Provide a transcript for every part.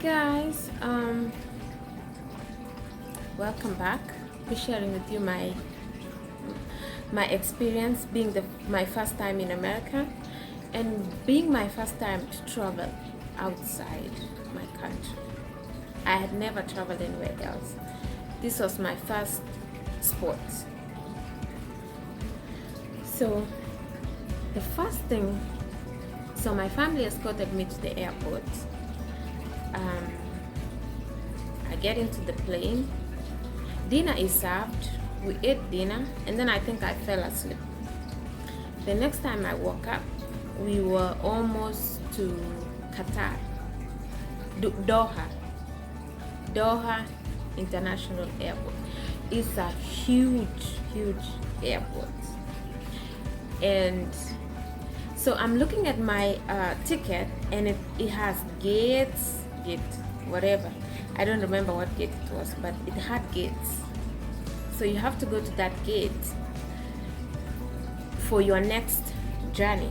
Guys, welcome back. Be sharing with you my experience being my first time in America and being my first time to travel outside my country. I had never traveled anywhere else. This was my first sport. So the first thing, so my family escorted me to the airport. I get into the plane. Dinner is served. We ate dinner, and then I think I fell asleep. The next time I woke up, we were almost to Qatar, Doha International Airport. It's a huge airport, and so I'm looking at my ticket, and it has whatever. I don't remember what gate it was, but it had gates. So you have to go to that gate for your next journey.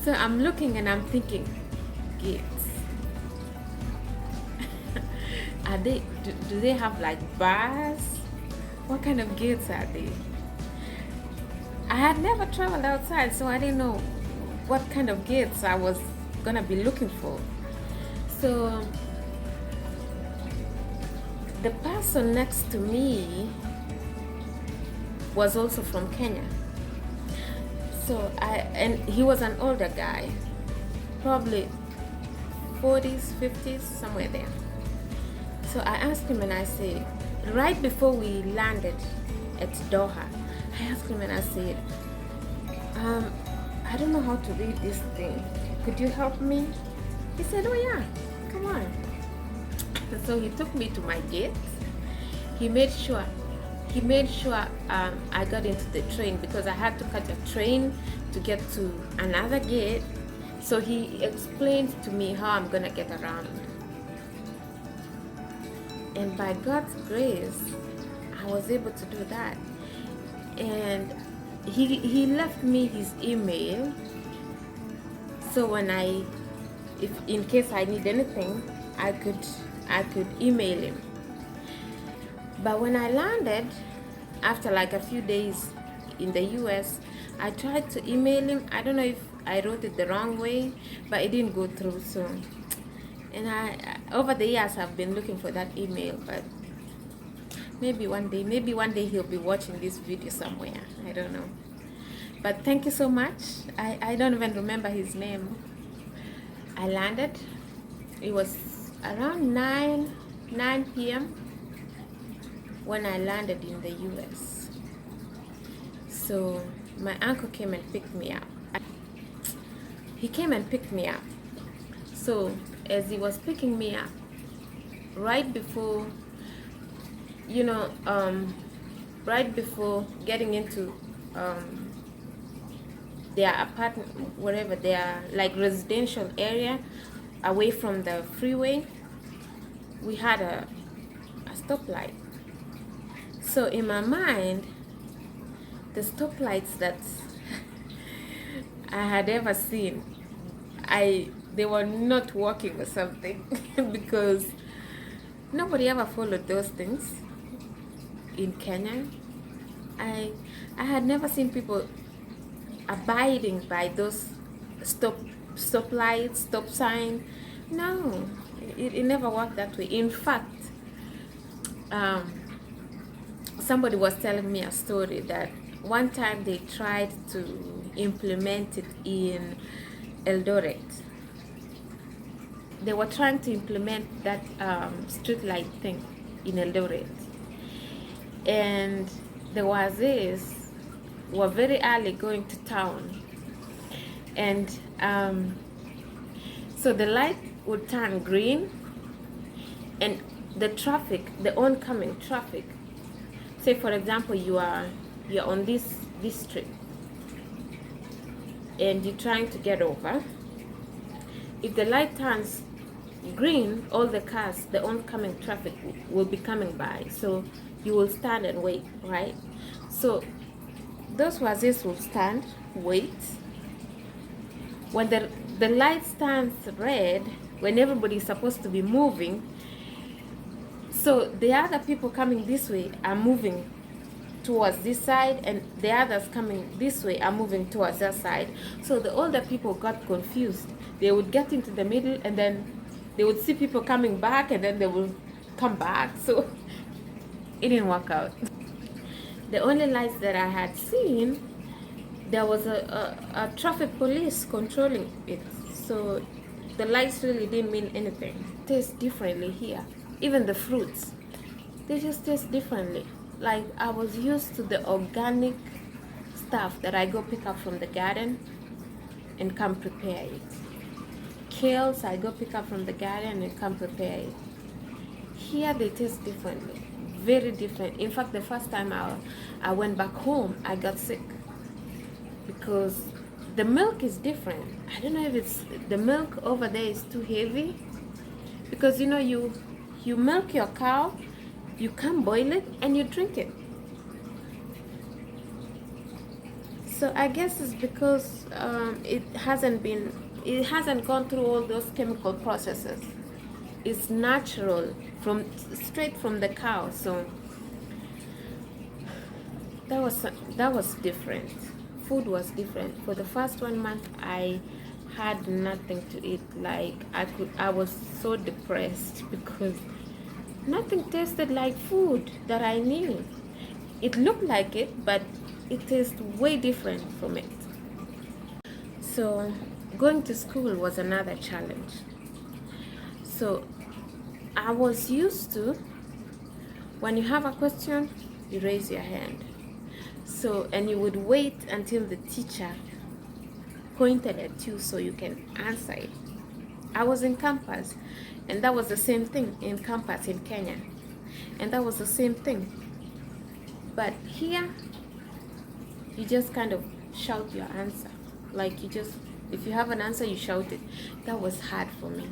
So I'm looking and I'm thinking, gates. Are they? Do they have like bars? What kind of gates are they? I had never traveled outside, so I didn't know what kind of gates I was gonna be looking for. So the person next to me was also from Kenya. So and he was an older guy, probably 40s, 50s, somewhere there. So I asked him and I said, right before we landed at Doha, I asked him and I said, I don't know how to read this thing. Could you help me? He said, oh yeah, come on. So he took me to my gate. He made sure I got into the train because I had to catch a train to get to another gate. So he explained to me how I'm gonna get around. And by God's grace, I was able to do that. And he left me his email, so when if in case I need anything, I could email him. But when I landed, after like a few days in the US, I tried to email him. I don't know if I wrote it the wrong way, but it didn't go through. So, and I over the years I've been looking for that email, but maybe one day he'll be watching this video somewhere. I don't know. But thank you so much. I don't even remember his name. I landed. It was around 9 p.m. when I landed in the US. So my uncle came and picked me up. He came and picked me up. So as he was picking me up, right before right before getting into their apartment, wherever their like residential area, away from the freeway, we had a stoplight. So in my mind, the stoplights that I had ever seen, they were not working or something because nobody ever followed those things in Kenya. I had never seen people abiding by those stop lights, stop sign. No, it never worked that way. In fact, somebody was telling me a story that one time they tried to implement it in Eldoret. They were trying to implement that street light thing in Eldoret, and the Wazis were very early going to town, and so the light would turn green, and the oncoming traffic, say for example you're on this street and you're trying to get over. If the light turns green, all the cars, the oncoming traffic will be coming by, so you will stand and wait, right? So those Wazis will stand, wait, when the light turns red, when everybody's supposed to be moving, so the other people coming this way are moving towards this side, and the others coming this way are moving towards that side. So the older people got confused. They would get into the middle, and then they would see people coming back, and then they will come back. So it didn't work out. The only lights that I had seen, there was a traffic police controlling it. So the lights really didn't mean anything. Taste differently here. Even the fruits, they just taste differently. Like, I was used to the organic stuff that I go pick up from the garden and come prepare it. Kales, I go pick up from the garden and come prepare it. Here they taste differently, very different. In fact, the first time I went back home, I got sick because the milk is different. I don't know if it's the milk over there is too heavy, because you know, you milk your cow, you can boil it and you drink it. So I guess it's because it hasn't gone through all those chemical processes. It's natural, straight from the cow. So that was different. Food was different. For the first 1 month, I had nothing to eat. Like, I was so depressed because nothing tasted like food that I knew. It looked like it, but it tastes way different from it. So going to school was another challenge. So I was used to, when you have a question, you raise your hand. So, and you would wait until the teacher pointed at you so you can answer it. I was in campus, and that was the same thing in campus in Kenya. And that was the same thing. But here, you just kind of shout your answer. Like, if you have an answer, you shout it. That was hard for me.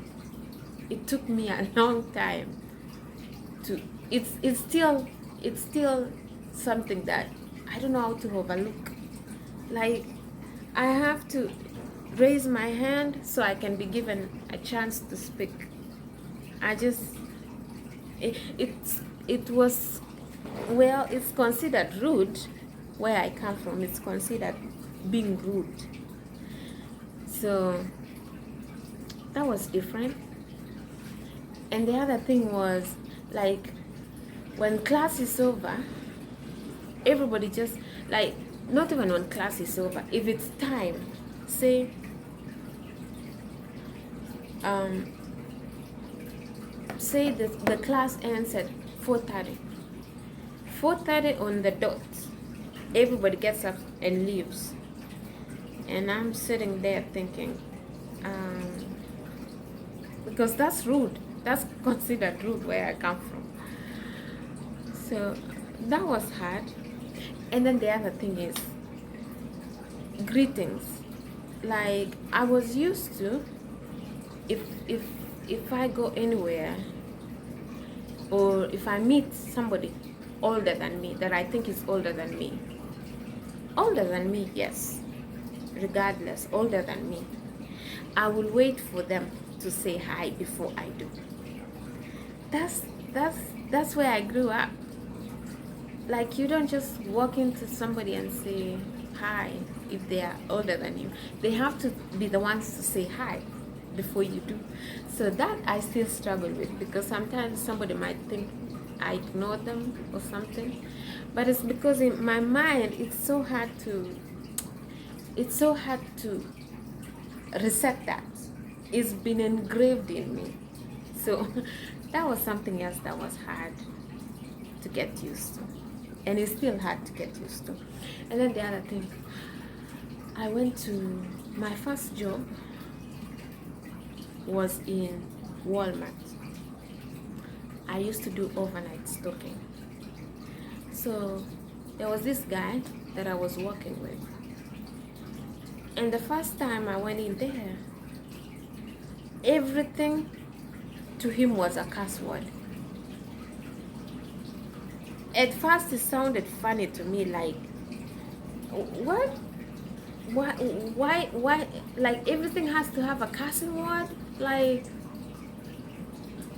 It took me a long time to, it's still something that I don't know how to overlook. Like, I have to raise my hand so I can be given a chance to speak. It was, well, it's considered rude where I come from. It's considered being rude. So that was different. And the other thing was, like, when class is over, everybody just, like, not even when class is over, if it's time, say, say the class ends at 4:30. 4:30 on the dot, everybody gets up and leaves. And I'm sitting there thinking, because that's rude. That's considered rude where I come from. So that was hard. And then the other thing is greetings. Like, I was used to, if I go anywhere, or if I meet somebody older than me, that I think is older than me, yes, regardless, older than me, I will wait for them to say hi before I do. That's where I grew up. Like, you don't just walk into somebody and say hi if they are older than you. They have to be the ones to say hi before you do. So that I still struggle with, because sometimes somebody might think I ignore them or something. But it's because in my mind, it's so hard to reset that. It's been engraved in me. So that was something else that was hard to get used to. And it's still hard to get used to. And then the other thing, I went to, my first job was in Walmart. I used to do overnight stocking. So there was this guy that I was working with. And the first time I went in there, everything to him was a curse word. At first it sounded funny to me, like, what? why, like everything has to have a cussing word? Like,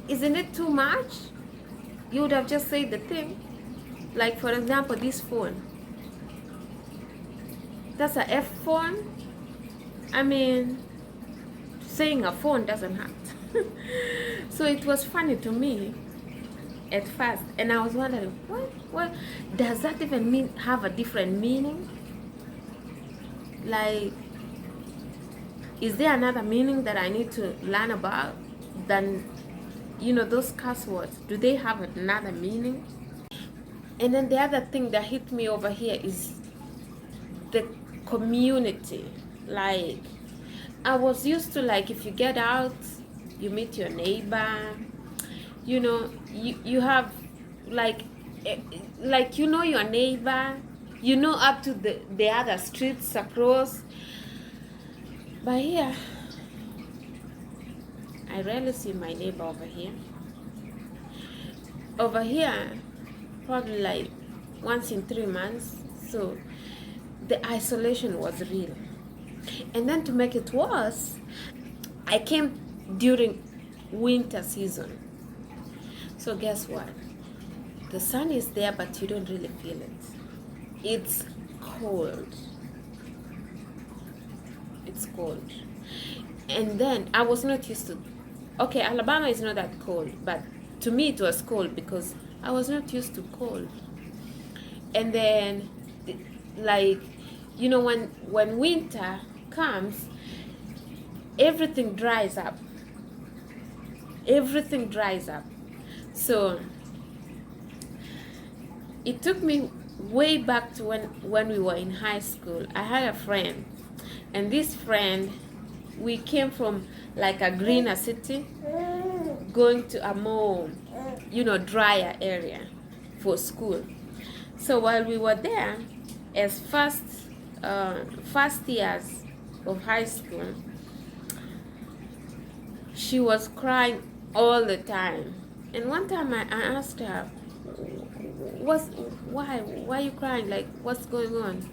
isn't it too much? You would have just said the thing. Like, for example, this phone. That's a F phone. I mean, saying a phone doesn't hurt. So it was funny to me at first, and I was wondering, what does that even mean? Have a different meaning? Like, is there another meaning that I need to learn about than, those cuss words? Do they have another meaning? And then the other thing that hit me over here is the community. Like, I was used to, like, if you get out, you meet your neighbor, you have like your neighbor, up to the other streets across. But here, I rarely see my neighbor over here. Over here, probably like once in 3 months. So the isolation was real. And then to make it worse, I came during winter season. So guess what? The sun is there, but you don't really feel it. It's cold. It's cold. And then I was not used to, okay, Alabama is not that cold, but to me it was cold because I was not used to cold. And then, like, when winter comes, everything dries up. Everything dries up. So it took me way back to when we were in high school. I had a friend, and this friend, we came from like a greener city going to a more drier area for school. So while we were there, as first years of high school, she was crying all the time. And one time I asked her, why are you crying? Like, what's going on?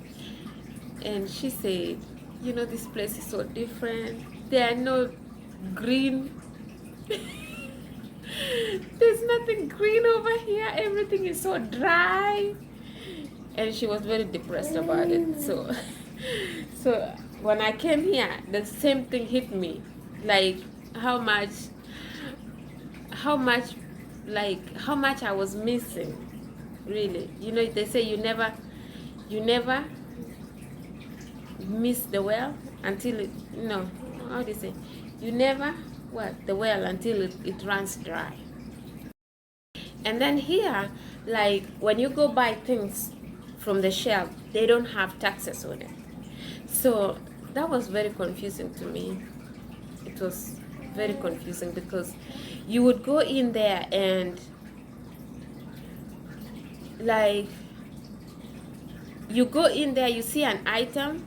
And she said, this place is so different. There are no green. There's nothing green over here. Everything is so dry. And she was very depressed about it. So when I came here, the same thing hit me. Like, how much I was missing, really. They say you never miss the well until it, how do you say, you never the well until it runs dry. And then here, like, when you go buy things from the shelf, they don't have taxes on it. So that was very confusing to me. It was very confusing because you would go in there and, like, you go in there, you see an item,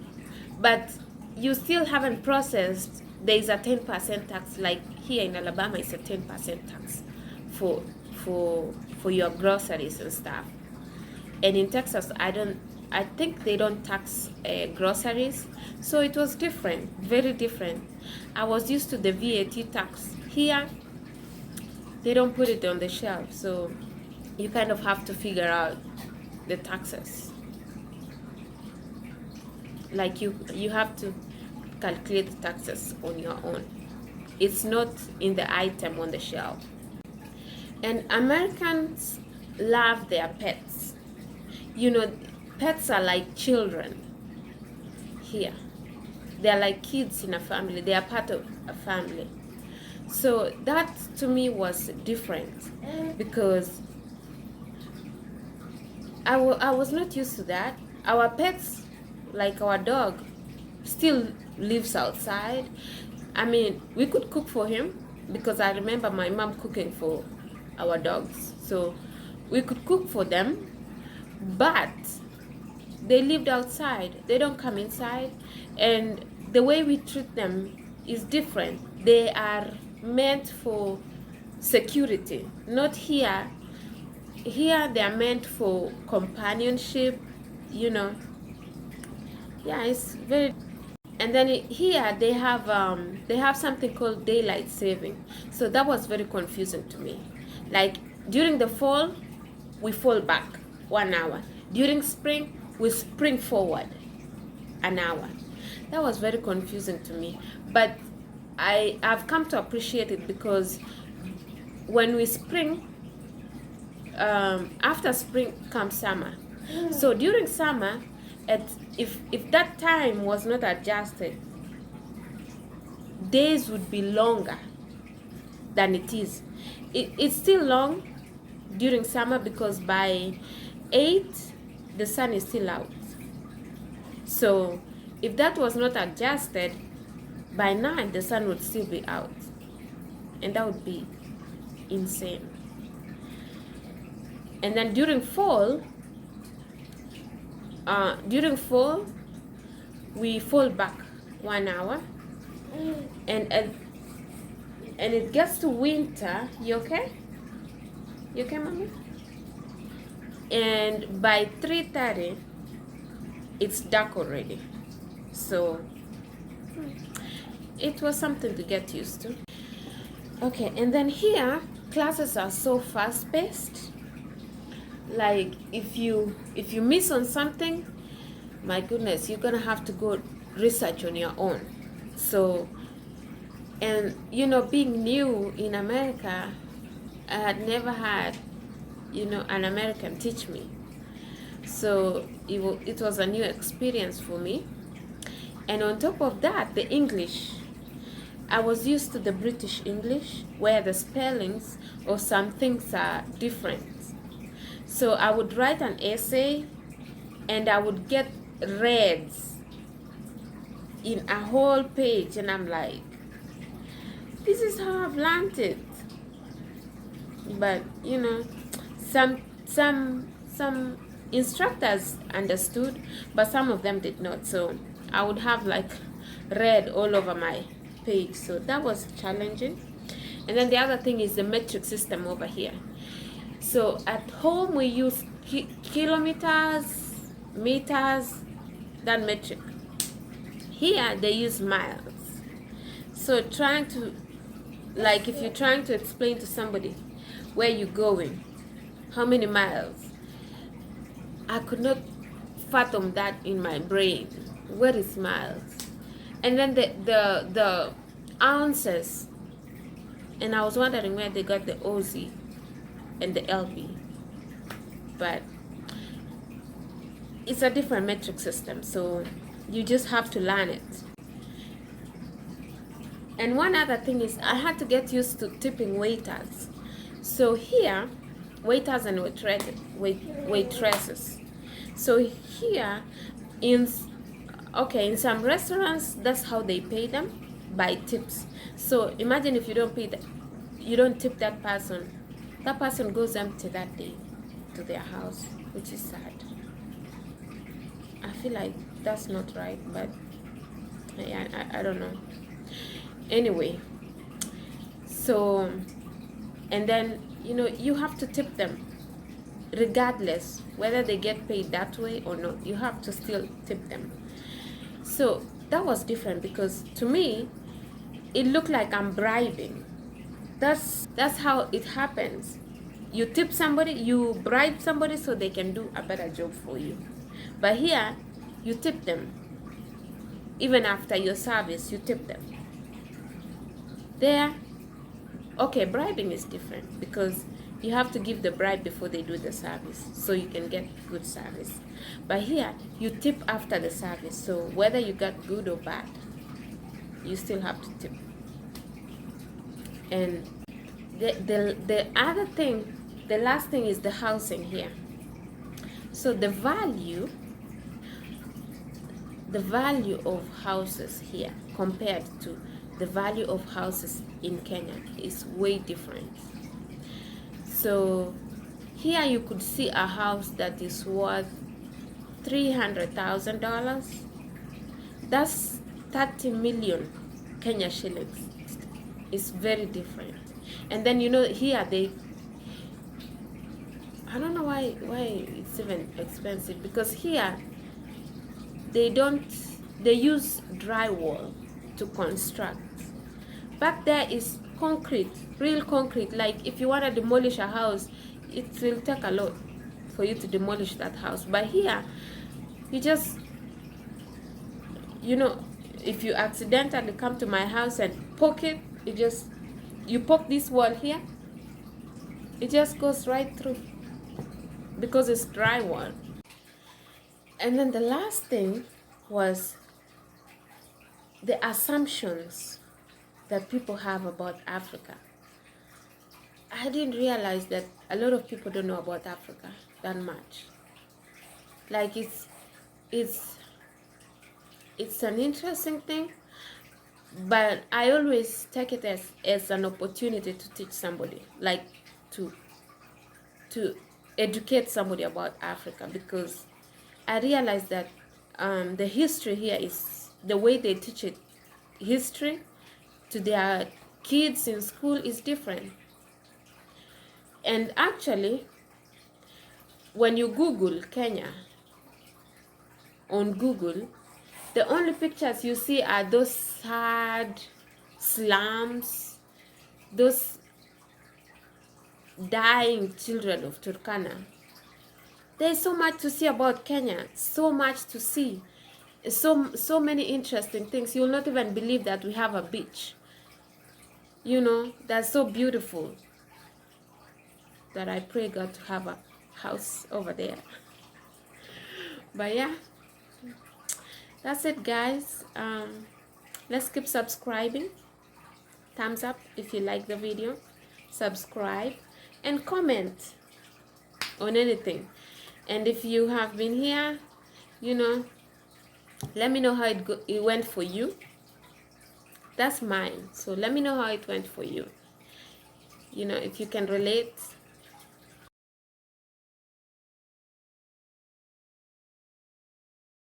but you still haven't processed. There is a 10% tax. Like here in Alabama, it's a 10% tax for your groceries and stuff. And in Texas, I think they don't tax groceries. So it was different, very different. I was used to the VAT tax. Here, they don't put it on the shelf. So you kind of have to figure out the taxes. Like you have to calculate the taxes on your own. It's not in the item on the shelf. And Americans love their pets. Pets are like children here. They're like kids in a family. They are part of a family. So that to me was different because I was not used to that. Our pets, like our dog, still lives outside. I mean, we could cook for him because I remember my mom cooking for our dogs. So we could cook for them, but they lived outside. They don't come inside. And the way we treat them is different. They are meant for security, not here. Here they are meant for companionship, Yeah, it's very. And then here they have something called daylight saving. So that was very confusing to me. Like during the fall, we fall back 1 hour. During spring, we spring forward an hour. That was very confusing to me. But I've come to appreciate it because when we spring, after spring comes summer. So during summer, if that time was not adjusted, days would be longer than it is. It's still long during summer because by 8 the sun is still out. So if that was not adjusted, by 9 the sun would still be out, and that would be insane. And then during fall, we fall back 1 hour, and it gets to winter. You okay? You okay, mommy? And by 3:30, it's dark already. So it was something to get used to. Okay, and then here classes are so fast-paced. Like if you miss on something, my goodness, you're gonna have to go research on your own. So, and being new in America, I had never had an American teach me. So it was a new experience for me. And on top of that, the English, I was used to the British English where the spellings of some things are different. So I would write an essay and I would get reds in a whole page, and I'm like, this is how I've learned it. But some instructors understood, but some of them did not. So I would have like red all over my page. So that was challenging. And then the other thing is the metric system over here. So at home we use kilometers, meters, that metric. Here they use miles. So trying to, like if you're trying to explain to somebody where you're going, how many miles, I could not fathom that in my brain. Where is miles? And then the ounces, and I was wondering where they got the OZ and the LB. But it's a different metric system, so you just have to learn it. And one other thing is I had to get used to tipping waiters. So here, waiters and waitresses. So here, in some restaurants, that's how they pay them, by tips. So imagine if you don't tip that person goes empty that day to their house, which is sad. I feel like that's not right, but I don't know. Anyway, so, and then you have to tip them regardless whether they get paid that way or not. You have to still tip them. So that was different because to me it looked like I'm bribing. That's how it happens. You tip somebody, you bribe somebody so they can do a better job for you. But here you tip them. Even after your service, you tip them. There, okay, bribing is different because you have to give the bribe before they do the service so you can get good service. But here, you tip after the service, so whether you got good or bad, you still have to tip. And the other thing, the last thing is the housing here. So the value of houses here compared to the value of houses in Kenya is way different. So here you could see a house that is worth $300,000. That's 30 million Kenya shillings. It's very different. And then here I don't know why it's even expensive, because here they use drywall to construct. Back there is concrete, real concrete. Like if you want to demolish a house, it will take a lot for you to demolish that house. But here, you just, if you accidentally come to my house and poke it, you poke this wall here, it just goes right through because it's drywall. And then the last thing was the assumptions that people have about Africa. I didn't realize that a lot of people don't know about Africa that much. Like it's an interesting thing, but I always take it as an opportunity to teach somebody, like to educate somebody about Africa, because I realized that the history here is the way they teach it. History to their kids in school is different. And actually, when you Google Kenya on Google, the only pictures you see are those sad slums, those dying children of Turkana. There's so much to see about Kenya, so much to see, so many interesting things. You'll not even believe that we have a beach. That's so beautiful that I pray God to have a house over there. But yeah, that's it, guys. Let's keep subscribing. Thumbs up if you like the video, subscribe, and comment on anything. And if you have been here, let me know how it went for you. That's mine, so let me know how it went for you. If you can relate,